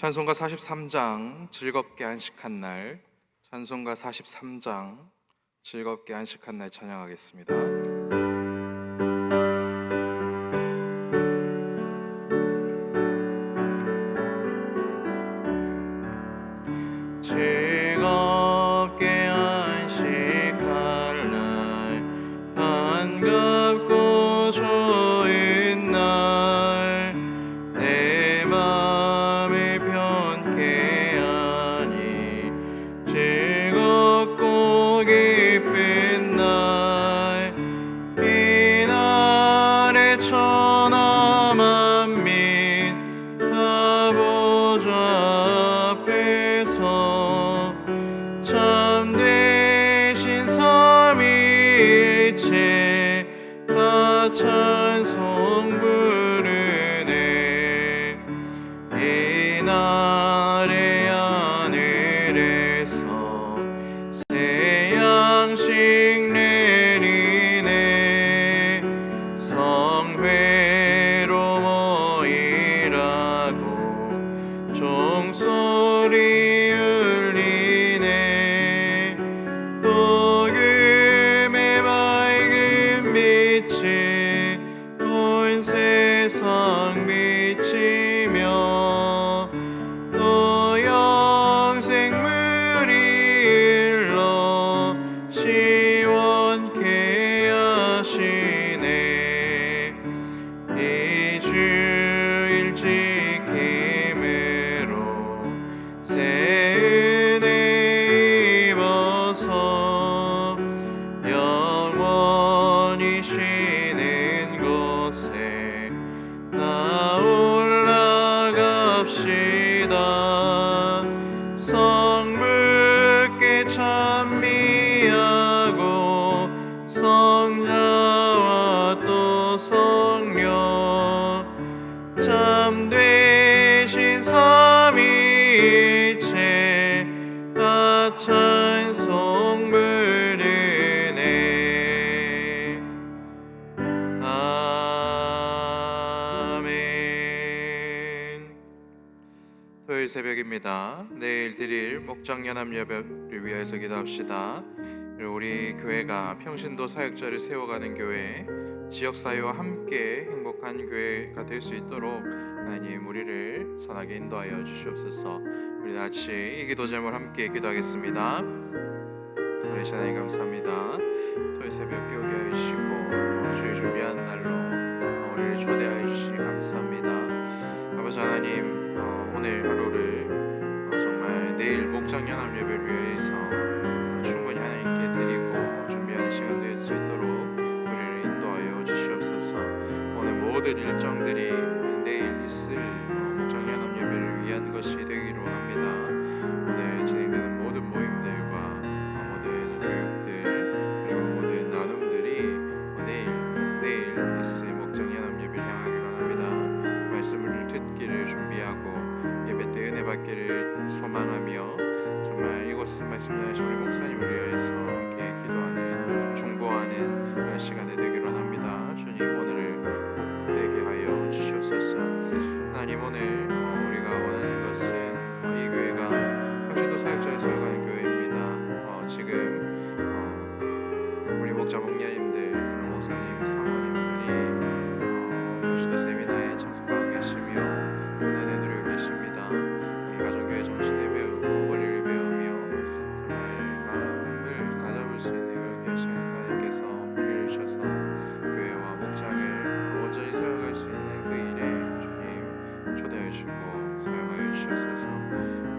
찬송가 43장 즐겁게 안식한 날, 찬송가 43장 즐겁게 안식한 날 찬양하겠습니다. 즐겁게 안식할 날, 반갑고 좋은 날, 내 맘을 편케 하니 즐겁고 기쁜 날, 이 날에 천하 만민 다 보좌 앞에서 참되신 삼위일체 다 찬송 부르네. 이 날의 하늘에서 새 양식 내리네. 성회로 모이라고 종소리 울리네. 복음의 밝은 빛이 온 세상 비치며 또 영생물이 일러 시원케 하시네. 이 주일 지킴으로 새 은혜 입어서 영원히 쉬는 곳에 나 올라갑시다. 성부께 찬미하고 성자와 또 성령 참되신 삼위일체 다 찬송 부르네. 아멘. 토요일 새벽입니다. 내일 드릴 목장연합예배를 위해서 기도합시다. 우리 교회가 평신도 사역자를 세워가는 교회, 지역사회와 함께 행복한 교회가 될 수 있도록 하나님 우리를 선하게 인도하여 주시옵소서. 우리 같이 이 기도 제목을 함께 기도하겠습니다. 살아계신 하나님 감사합니다. 토요일 새벽 깨우게 하여 주시고 주의 준비한 날로 우리를 초대하여 주시니 감사합니다. 아버지 하나님, 오늘 하루를 정말 내일 목장연합 예배를 위해서 충분히 하나님께 드리고 준비하는 시간 될 수 있도록 우리를 인도하여 주시옵소서. 오늘 모든 일정들이 내일 있을 목장연합 예배를 위한 것이 되기를 원합니다. 오늘 진행되는 모든 모임들과 모든 교육들 그리고 모든 나눔들이 내일 있을 목장연합 예배를 향하기를 원합니다. 말씀을 듣기를 준비하고 예배 때 은혜 받기를 소망하며 정말 이곳 말씀을 하신 우리 목사님을 위해서 함께 기도하는 중보하는 그런 시간이 되기를 원합니다. 주님 오늘을 복되게 하여 주시옵소서. 하나님 오늘 우리가 원하는 것은 이 교회가 평신도 사역자를 세워가는 교회입니다. 지금 우리 목자 목녀님들 그리고 목사님 사모님들이 평신도 세미나에 참석하고 계시며 큰 은혜 누리고 계십니다. 이 가정교회 정신을 배우고 원리를 배우며 정말 마음을 다잡을 수 있는 그런 계신 하나님께서 우리를 주셔서 교회와 목장을 온전히 세워갈 수 있는 그 일에 주님 초대해 주고 사용하여 주시옵소서.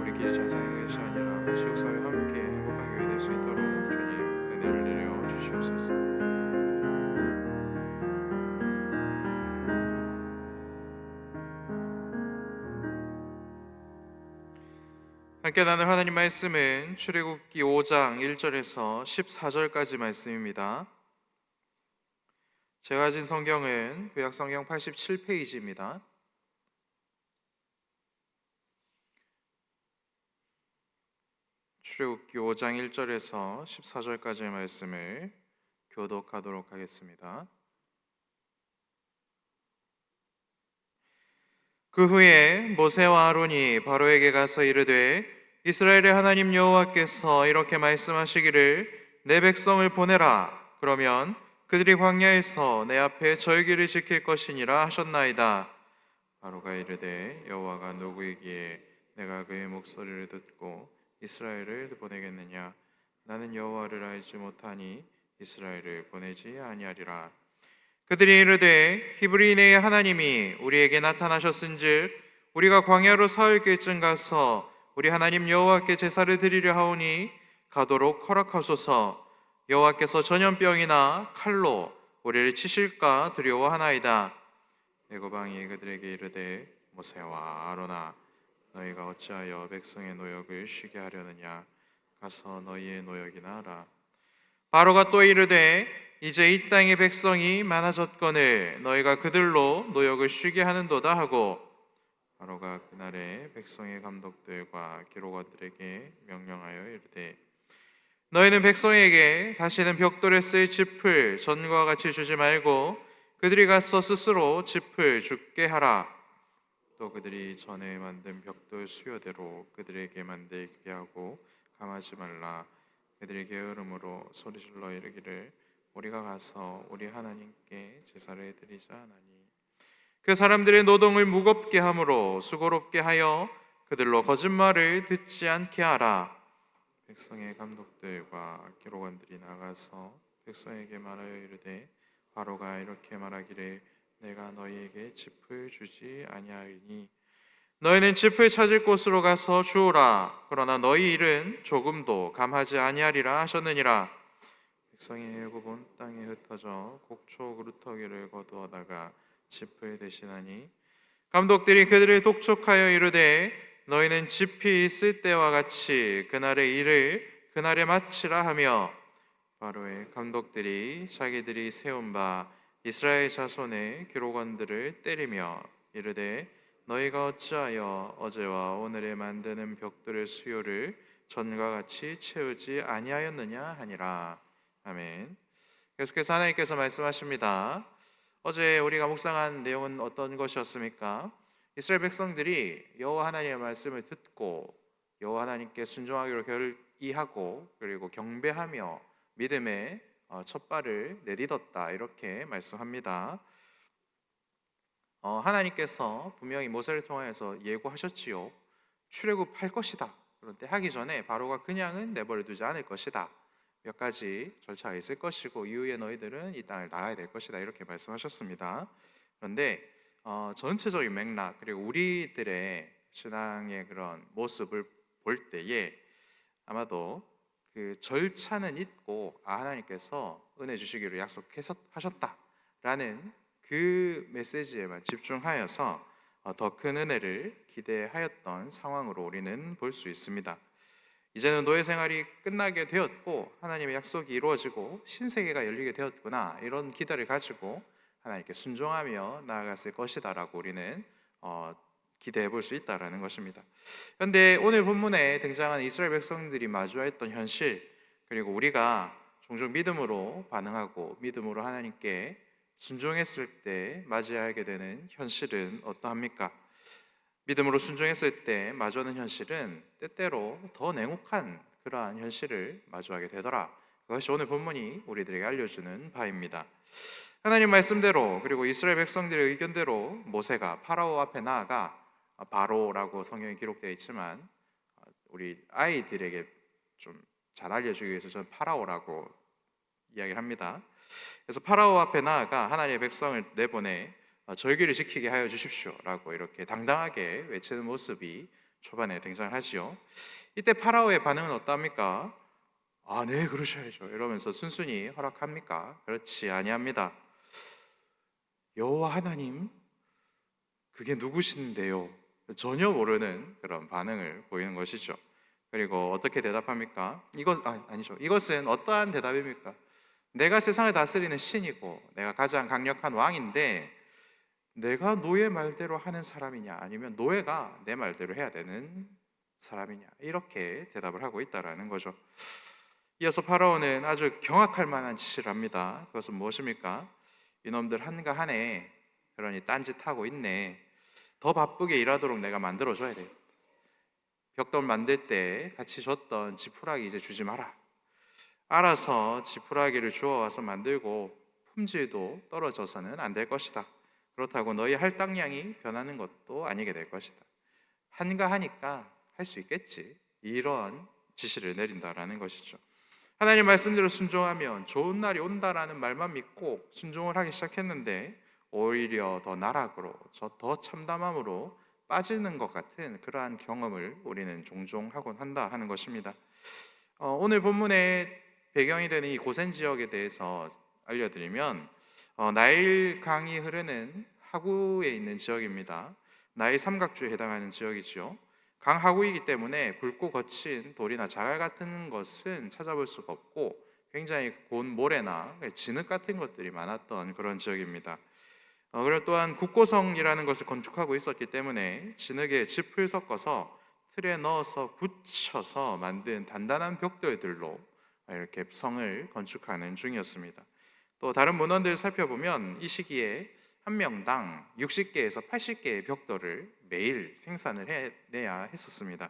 우리끼리 잘 사는 것이 아니라 지역사회와 함께 행복한 교회 될 수 있도록 주님 은혜를 내려 주시옵소서. 함께 나눌 하나님 말씀은 출애굽기 5장 1절에서 14절까지 말씀입니다. 제가 가진 성경은 구약성경 87페이지입니다. 출애굽기 5장 1절에서 14절까지의 말씀을 교독하도록 하겠습니다. 그 후에 모세와 아론이 바로에게 가서 이르되 이스라엘의 하나님 여호와께서 이렇게 말씀하시기를 내 백성을 보내라. 그러면 그들이 광야에서 내 앞에 절기를 지킬 것이니라 하셨나이다. 바로가 이르되 여호와가 누구이기에 내가 그의 목소리를 듣고 이스라엘을 보내겠느냐? 나는 여호와를 알지 못하니 이스라엘을 보내지 아니하리라. 그들이 이르되 히브리인의 하나님이 우리에게 나타나셨은즉 우리가 광야로 사흘길쯤 가서 우리 하나님 여호와께 제사를 드리려 하오니 가도록 허락하소서. 여호와께서 전염병이나 칼로 우리를 치실까 두려워하나이다. 애고방이 그들에게 이르되 모세와 아론아 너희가 어찌하여 백성의 노역을 쉬게 하려느냐? 가서 너희의 노역이나 하라. 바로가 또 이르되 이제 이 땅의 백성이 많아졌거늘 너희가 그들로 노역을 쉬게 하는도다 하고 바로가 그날에 백성의 감독들과 기록원들에게 명령하여 이르되 너희는 백성에게 다시는 벽돌에 쓸 짚을 전과 같이 주지 말고 그들이 가서 스스로 짚을 줍게 하라. 또 그들이 전에 만든 벽돌 수요대로 그들에게 만들게 하고 감하지 말라. 그들이 게으름으로 소리질러 이르기를 우리가 가서 우리 하나님께 제사를 드리자 하나니 그 사람들의 노동을 무겁게 함으로 수고롭게 하여 그들로 거짓말을 듣지 않게 하라. 백성의 감독들과 기록원들이 나가서 백성에게 말하여 이르되 바로가 이렇게 말하기를 내가 너희에게 짚을 주지 아니하리니 너희는 짚을 찾을 곳으로 가서 주우라. 그러나 너희 일은 조금도 감하지 아니하리라 하셨느니라. 백성이 애굽 온 땅에 흩어져 곡초 그루터기를 거두어다가 짚을 대신하니 감독들이 그들을 독촉하여 이르되 너희는 짚이 있을 때와 같이 그날의 일을 그날에 마치라 하며 바로의 감독들이 자기들이 세운 바 이스라엘 자손의 기록원들을 때리며 이르되 너희가 어찌하여 어제와 오늘에 만드는 벽돌의 수요를 전과 같이 채우지 아니하였느냐 하니라. 아멘. 계속해서 하나님께서 말씀하십니다. 어제 우리가 묵상한 내용은 어떤 것이었습니까? 이스라엘 백성들이 여호와 하나님의 말씀을 듣고 여호와 하나님께 순종하기로 결의하고 그리고 경배하며 믿음의 첫 발을 내딛었다 이렇게 말씀합니다. 하나님께서 분명히 모세를 통하여서 예고하셨지요. 출애굽할 것이다. 그런데 하기 전에 바로가 그냥은 내버려 두지 않을 것이다. 몇 가지 절차가 있을 것이고 이후에 너희들은 이 땅을 나가야 될 것이다 이렇게 말씀하셨습니다. 그런데 전체적인 맥락 그리고 우리들의 신앙의 그런 모습을 볼 때에 아마도 그 절차는 있고 하나님께서 은혜 주시기로 약속하셨다라는 그 메시지에만 집중하여서 더 큰 은혜를 기대하였던 상황으로 우리는 볼 수 있습니다. 이제는 노예 생활이 끝나게 되었고 하나님의 약속이 이루어지고 신세계가 열리게 되었구나 이런 기대를 가지고 하나님께 순종하며 나아갔을 것이다라고 우리는 기대해 볼 수 있다라는 것입니다. 그런데 오늘 본문에 등장하는 이스라엘 백성들이 마주했던 현실 그리고 우리가 종종 믿음으로 반응하고 믿음으로 하나님께 순종했을 때 맞이하게 되는 현실은 어떠합니까? 믿음으로 순종했을 때 마주하는 현실은 때때로 더 냉혹한 그러한 현실을 마주하게 되더라. 그것이 오늘 본문이 우리들에게 알려주는 바입니다. 하나님 말씀대로 그리고 이스라엘 백성들의 의견대로 모세가 파라오 앞에 나아가 바로라고 성경에 기록되어 있지만 우리 아이들에게 좀 잘 알려주기 위해서 저는 파라오라고 이야기를 합니다. 그래서 파라오 앞에 나아가 하나님의 백성을 내보내 절기를 지키게 하여 주십시오라고 이렇게 당당하게 외치는 모습이 초반에 등장하지요. 이때 파라오의 반응은 어떠합니까? 네, 그러셔야죠. 이러면서 순순히 허락합니까? 그렇지 아니합니다. 여호와 하나님, 그게 누구신데요? 전혀 모르는 그런 반응을 보이는 것이죠. 그리고 어떻게 대답합니까? 아니죠. 이것은 어떠한 대답입니까? 내가 세상을 다스리는 신이고 내가 가장 강력한 왕인데 내가 노예 말대로 하는 사람이냐 아니면 노예가 내 말대로 해야 되는 사람이냐 이렇게 대답을 하고 있다라는 거죠. 이어서 파라오는 아주 경악할 만한 지시를 합니다. 그것은 무엇입니까? 이놈들 한가하네. 그러니 딴짓하고 있네. 더 바쁘게 일하도록 내가 만들어줘야 돼. 벽돌 만들 때 같이 줬던 지푸라기 이제 주지 마라. 알아서 지푸라기를 주워와서 만들고 품질도 떨어져서는 안 될 것이다. 그렇다고 너희 할당량이 변하는 것도 아니게 될 것이다. 한가하니까 할 수 있겠지. 이런 지시를 내린다라는 것이죠. 하나님 말씀대로 순종하면 좋은 날이 온다라는 말만 믿고 순종을 하기 시작했는데 오히려 더 나락으로, 더 참담함으로 빠지는 것 같은 그러한 경험을 우리는 종종 하곤 한다 하는 것입니다. 오늘 본문의 배경이 되는 이 고센 지역에 대해서 알려드리면 나일 강이 흐르는 하구에 있는 지역입니다. 나일 삼각주에 해당하는 지역이죠. 강 하구이기 때문에 굵고 거친 돌이나 자갈 같은 것은 찾아볼 수가 없고 굉장히 고운 모래나 진흙 같은 것들이 많았던 그런 지역입니다. 그리고 또한 국고성이라는 것을 건축하고 있었기 때문에 진흙에 짚을 섞어서 틀에 넣어서 붙여서 만든 단단한 벽돌들로 이렇게 성을 건축하는 중이었습니다. 또 다른 문헌들을 살펴보면 이 시기에 한 명당 60개에서 80개의 벽돌을 매일 생산을 해내야 했었습니다.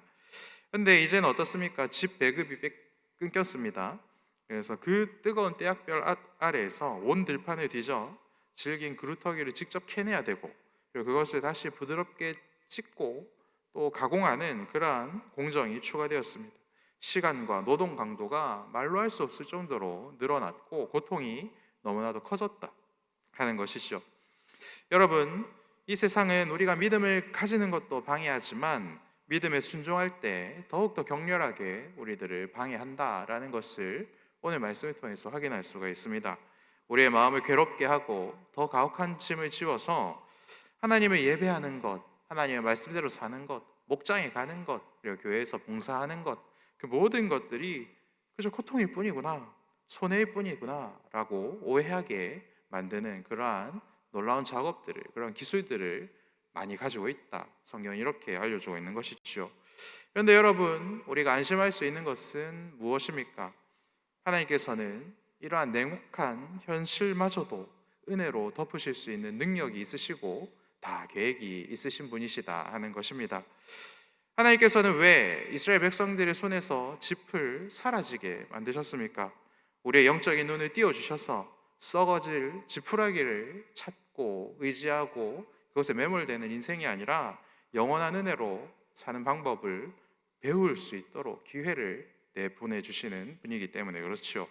그런데 이제는 어떻습니까? 집 배급이 끊겼습니다. 그래서 그 뜨거운 태양별 아래에서 온 들판을 뒤져 질긴 그루터기를 직접 캐내야 되고 그리고 그것을 다시 부드럽게 찢고 또 가공하는 그러한 공정이 추가되었습니다. 시간과 노동 강도가 말로 할 수 없을 정도로 늘어났고 고통이 너무나도 커졌다 하는 것이죠. 여러분, 이 세상은 우리가 믿음을 가지는 것도 방해하지만 믿음에 순종할 때 더욱더 격렬하게 우리들을 방해한다라는 것을 오늘 말씀을 통해서 확인할 수가 있습니다. 우리의 마음을 괴롭게 하고 더 가혹한 짐을 지워서 하나님을 예배하는 것, 하나님의 말씀대로 사는 것, 목장에 가는 것, 그리고 교회에서 봉사하는 것, 그 모든 것들이 그저 고통일 뿐이구나, 손해일 뿐이구나 라고 오해하게 만드는 그러한 놀라운 작업들을, 그런 기술들을 많이 가지고 있다. 성경이 이렇게 알려주고 있는 것이죠. 그런데 여러분, 우리가 안심할 수 있는 것은 무엇입니까? 하나님께서는 이러한 냉혹한 현실마저도 은혜로 덮으실 수 있는 능력이 있으시고 다 계획이 있으신 분이시다 하는 것입니다. 하나님께서는 왜 이스라엘 백성들의 손에서 짚을 사라지게 만드셨습니까? 우리의 영적인 눈을 띄워주셔서 썩어질 지푸라기를 찾고 의지하고 그것에 매몰되는 인생이 아니라 영원한 은혜로 사는 방법을 배울 수 있도록 기회를 내보내주시는 분이기 때문에 그렇죠.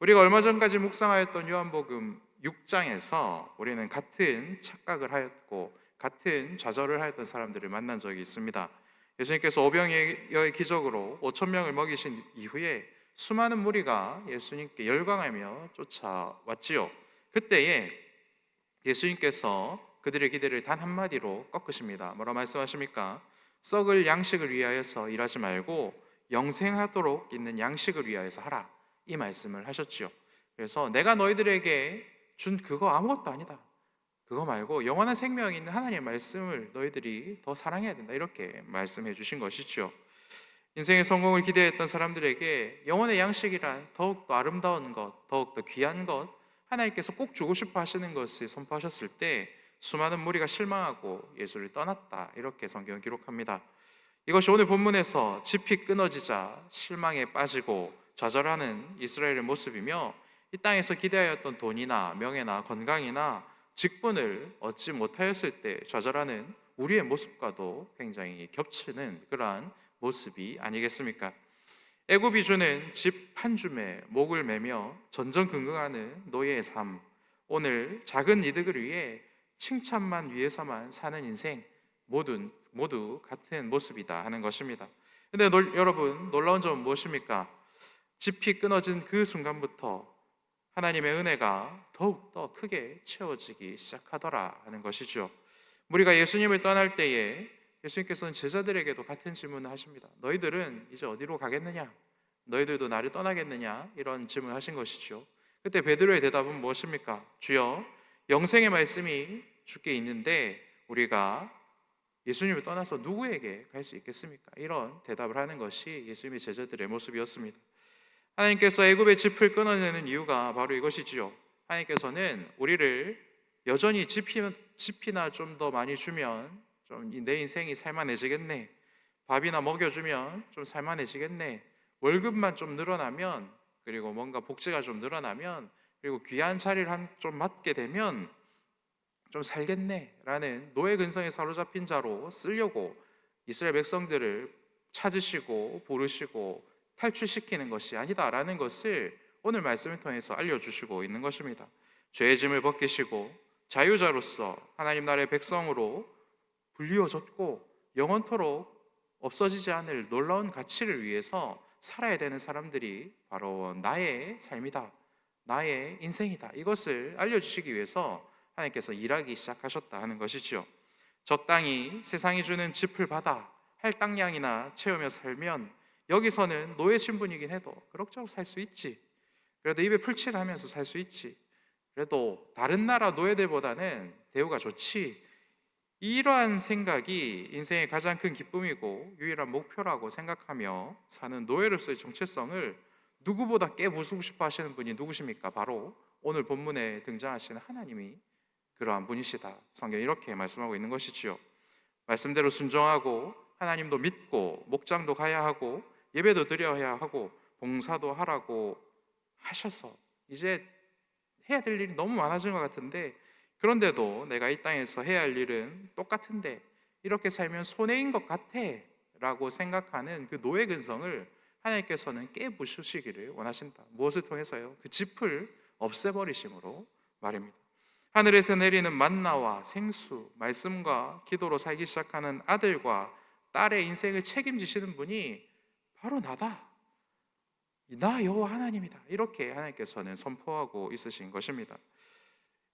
우리가 얼마 전까지 묵상하였던 요한복음 6장에서 우리는 같은 착각을 하였고 같은 좌절을 하였던 사람들을 만난 적이 있습니다. 예수님께서 오병이어의 기적으로 5천 명을 먹이신 이후에 수많은 무리가 예수님께 열광하며 쫓아왔지요. 그때에 예수님께서 그들의 기대를 단 한마디로 꺾으십니다. 뭐라 말씀하십니까? 썩을 양식을 위하여서 일하지 말고 영생하도록 있는 양식을 위하여서 하라, 이 말씀을 하셨지요. 그래서 내가 너희들에게 준 그거 아무것도 아니다, 그거 말고 영원한 생명이 있는 하나님의 말씀을 너희들이 더 사랑해야 된다, 이렇게 말씀해 주신 것이죠. 인생의 성공을 기대했던 사람들에게 영혼의 양식이란 더욱더 아름다운 것, 더욱더 귀한 것, 하나님께서 꼭 주고 싶어 하시는 것을 선포하셨을 때 수많은 무리가 실망하고 예수를 떠났다, 이렇게 성경은 기록합니다. 이것이 오늘 본문에서 짚이 끊어지자 실망에 빠지고 좌절하는 이스라엘의 모습이며 이 땅에서 기대하였던 돈이나 명예나 건강이나 직분을 얻지 못하였을 때 좌절하는 우리의 모습과도 굉장히 겹치는 그러한 모습이 아니겠습니까? 애굽이 주는 집 한 줌에 목을 매며 전전긍긍하는 노예의 삶, 오늘 작은 이득을 위해 칭찬만 위해서만 사는 인생, 모두 같은 모습이다 하는 것입니다. 근데 여러분, 놀라운 점은 무엇입니까? 짚이 끊어진 그 순간부터 하나님의 은혜가 더욱더 크게 채워지기 시작하더라 하는 것이죠. 우리가 예수님을 떠날 때에 예수님께서는 제자들에게도 같은 질문을 하십니다. 너희들은 이제 어디로 가겠느냐? 너희들도 나를 떠나겠느냐? 이런 질문을 하신 것이죠. 그때 베드로의 대답은 무엇입니까? 주여, 영생의 말씀이 주께 있는데 우리가 예수님을 떠나서 누구에게 갈 수 있겠습니까? 이런 대답을 하는 것이 예수님의 제자들의 모습이었습니다. 하나님께서 애굽의 짚을 끊어내는 이유가 바로 이것이지요. 하나님께서는 우리를 여전히 짚이나 좀 더 많이 주면 좀 내 인생이 살만해지겠네. 밥이나 먹여주면 좀 살만해지겠네. 월급만 좀 늘어나면, 그리고 뭔가 복지가 좀 늘어나면, 그리고 귀한 자리를 좀 맡게 되면 좀 살겠네라는 노예 근성에 사로잡힌 자로 쓰려고 이스라엘 백성들을 찾으시고 부르시고 탈출시키는 것이 아니다라는 것을 오늘 말씀을 통해서 알려주시고 있는 것입니다. 죄의 짐을 벗기시고 자유자로서 하나님 나라의 백성으로 불리워졌고 영원토록 없어지지 않을 놀라운 가치를 위해서 살아야 되는 사람들이 바로 나의 삶이다, 나의 인생이다, 이것을 알려주시기 위해서 하나님께서 일하기 시작하셨다 하는 것이지요. 적당히 세상이 주는 짚을 받아 할당량이나 채우며 살면 여기서는 노예 신분이긴 해도 그럭저럭 살 수 있지. 그래도 입에 풀칠을 하면서 살 수 있지. 그래도 다른 나라 노예들보다는 대우가 좋지. 이러한 생각이 인생의 가장 큰 기쁨이고 유일한 목표라고 생각하며 사는 노예로서의 정체성을 누구보다 깨부수고 싶어 하시는 분이 누구십니까? 바로 오늘 본문에 등장하시는 하나님이 그러한 분이시다. 성경이 이렇게 말씀하고 있는 것이지요. 말씀대로 순종하고 하나님도 믿고 목장도 가야 하고 예배도 드려야 하고 봉사도 하라고 하셔서 이제 해야 될 일이 너무 많아진 것 같은데, 그런데도 내가 이 땅에서 해야 할 일은 똑같은데 이렇게 살면 손해인 것 같아 라고 생각하는 그 노예 근성을 하나님께서는 깨부수시기를 원하신다. 무엇을 통해서요? 그 짚을 없애버리심으로 말입니다. 하늘에서 내리는 만나와 생수, 말씀과 기도로 살기 시작하는 아들과 딸의 인생을 책임지시는 분이 바로 나다, 나 여호와 하나님이다, 이렇게 하나님께서는 선포하고 있으신 것입니다.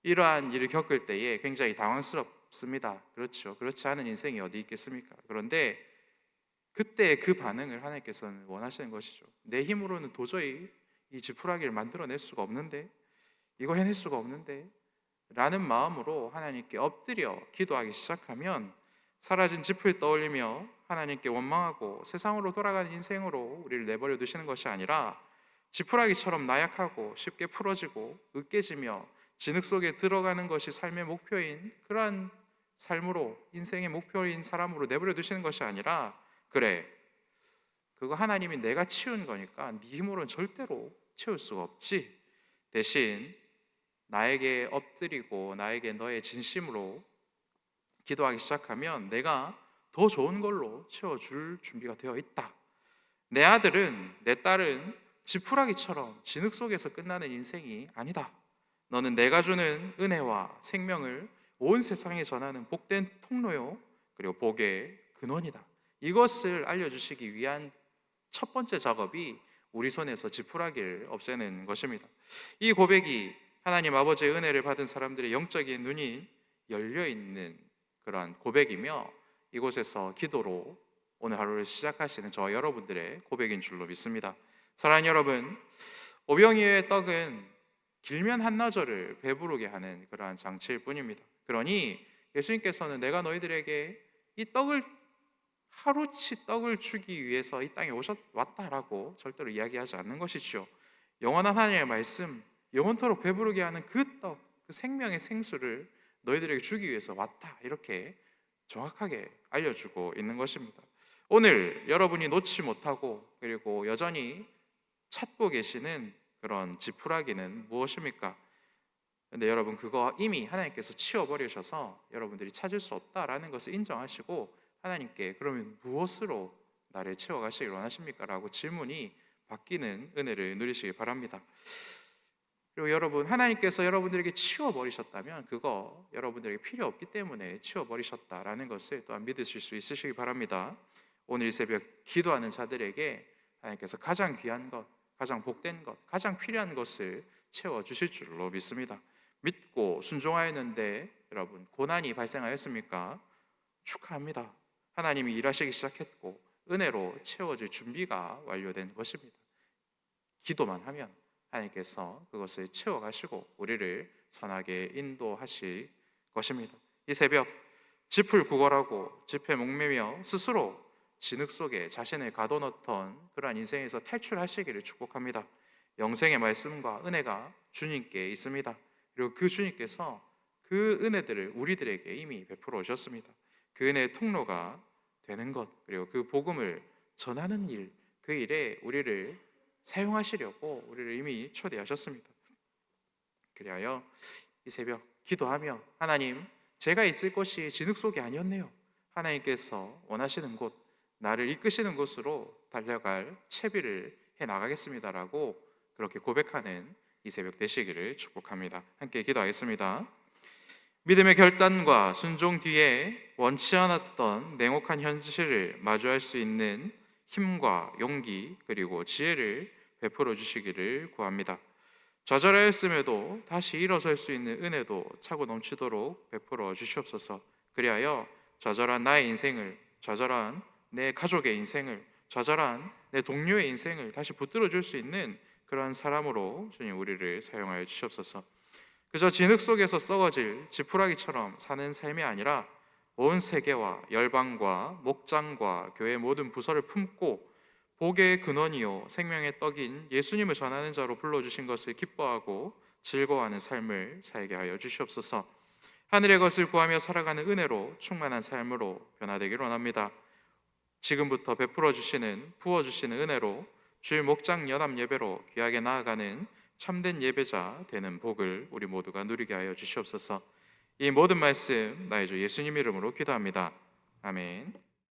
이러한 일을 겪을 때에 굉장히 당황스럽습니다. 그렇죠. 그렇지 않은 인생이 어디 있겠습니까? 그런데 그때 그 반응을 하나님께서는 원하시는 것이죠. 내 힘으로는 도저히 이 지푸라기를 만들어낼 수가 없는데, 이거 해낼 수가 없는데 라는 마음으로 하나님께 엎드려 기도하기 시작하면 사라진 짚을 떠올리며 하나님께 원망하고 세상으로 돌아가는 인생으로 우리를 내버려 두시는 것이 아니라 지푸라기처럼 나약하고 쉽게 풀어지고 으깨지며 진흙 속에 들어가는 것이 삶의 목표인 그러한 삶으로, 인생의 목표인 사람으로 내버려 두시는 것이 아니라, 그래, 그거 하나님이 내가 치운 거니까 네 힘으로는 절대로 채울 수가 없지, 대신 나에게 엎드리고 나에게 너의 진심으로 기도하기 시작하면 내가 더 좋은 걸로 채워줄 준비가 되어 있다. 내 아들은, 내 딸은 지푸라기처럼 진흙 속에서 끝나는 인생이 아니다. 너는 내가 주는 은혜와 생명을 온 세상에 전하는 복된 통로요, 그리고 복의 근원이다. 이것을 알려주시기 위한 첫 번째 작업이 우리 손에서 지푸라기를 없애는 것입니다. 이 고백이 하나님 아버지의 은혜를 받은 사람들의 영적인 눈이 열려 있는 그러한 고백이며, 이곳에서 기도로 오늘 하루를 시작하시는 저와 여러분들의 고백인 줄로 믿습니다. 사랑하는 여러분, 오병이어의 떡은 길면 한나절을 배부르게 하는 그러한 장치일 뿐입니다. 그러니 예수님께서는 내가 너희들에게 이 떡을, 하루치 떡을 주기 위해서 이 땅에 왔다라고 절대로 이야기하지 않는 것이죠. 영원한 하나님의 말씀, 영원토록 배부르게 하는 그 떡, 그 생명의 생수를 너희들에게 주기 위해서 왔다, 이렇게 정확하게 알려주고 있는 것입니다. 오늘 여러분이 놓지 못하고 그리고 여전히 찾고 계시는 그런 지푸라기는 무엇입니까? 근데 여러분, 그거 이미 하나님께서 치워버리셔서 여러분들이 찾을 수 없다라는 것을 인정하시고 하나님께 그러면 무엇으로 나를 채워가시길 원하십니까? 라고 질문이 바뀌는 은혜를 누리시기 바랍니다. 그리고 여러분, 하나님께서 여러분들에게 치워버리셨다면 그거 여러분들에게 필요 없기 때문에 치워버리셨다라는 것을 또한 믿으실 수 있으시기 바랍니다. 오늘 이 새벽 기도하는 자들에게 하나님께서 가장 귀한 것, 가장 복된 것, 가장 필요한 것을 채워주실 줄로 믿습니다. 믿고 순종하였는데 여러분, 고난이 발생하였습니까? 축하합니다. 하나님이 일하시기 시작했고 은혜로 채워질 준비가 완료된 것입니다. 기도만 하면 하나님께서 그것을 채워가시고 우리를 선하게 인도하실 것입니다. 이 새벽 짚을 구걸하고 짚에 목매며 스스로 진흙 속에 자신을 가둬놓던 그러한 인생에서 탈출하시기를 축복합니다. 영생의 말씀과 은혜가 주님께 있습니다. 그리고 그 주님께서 그 은혜들을 우리들에게 이미 베풀어 오셨습니다. 그 은혜의 통로가 되는 것, 그리고 그 복음을 전하는 일, 그 일에 우리를 사용하시려고 우리를 이미 초대하셨습니다. 그리하여 이 새벽 기도하며, 하나님, 제가 있을 곳이 진흙 속이 아니었네요. 하나님께서 원하시는 곳, 나를 이끄시는 곳으로 달려갈 채비를 해 나가겠습니다라고 그렇게 고백하는 이 새벽 되시기를 축복합니다. 함께 기도하겠습니다. 믿음의 결단과 순종 뒤에 원치 않았던 냉혹한 현실을 마주할 수 있는 힘과 용기, 그리고 지혜를 베풀어 주시기를 구합니다. 좌절하였음에도 다시 일어설 수 있는 은혜도 차고 넘치도록 베풀어 주시옵소서. 그리하여 좌절한 나의 인생을, 좌절한 내 가족의 인생을, 좌절한 내 동료의 인생을 다시 붙들어 줄 수 있는 그러한 사람으로 주님 우리를 사용하여 주시옵소서. 그저 진흙 속에서 썩어질 지푸라기처럼 사는 삶이 아니라 온 세계와 열방과 목장과 교회 모든 부서를 품고 복의 근원이요 생명의 떡인 예수님을 전하는 자로 불러주신 것을 기뻐하고 즐거워하는 삶을 살게 하여 주시옵소서. 하늘의 것을 구하며 살아가는 은혜로 충만한 삶으로 변화되기를 원합니다. 지금부터 베풀어 주시는, 부어 주시는 은혜로 주일 목장 연합 예배로 귀하게 나아가는 참된 예배자 되는 복을 우리 모두가 누리게 하여 주시옵소서. 이 모든 말씀 나의 주 예수님 이름으로 기도합니다. 아멘.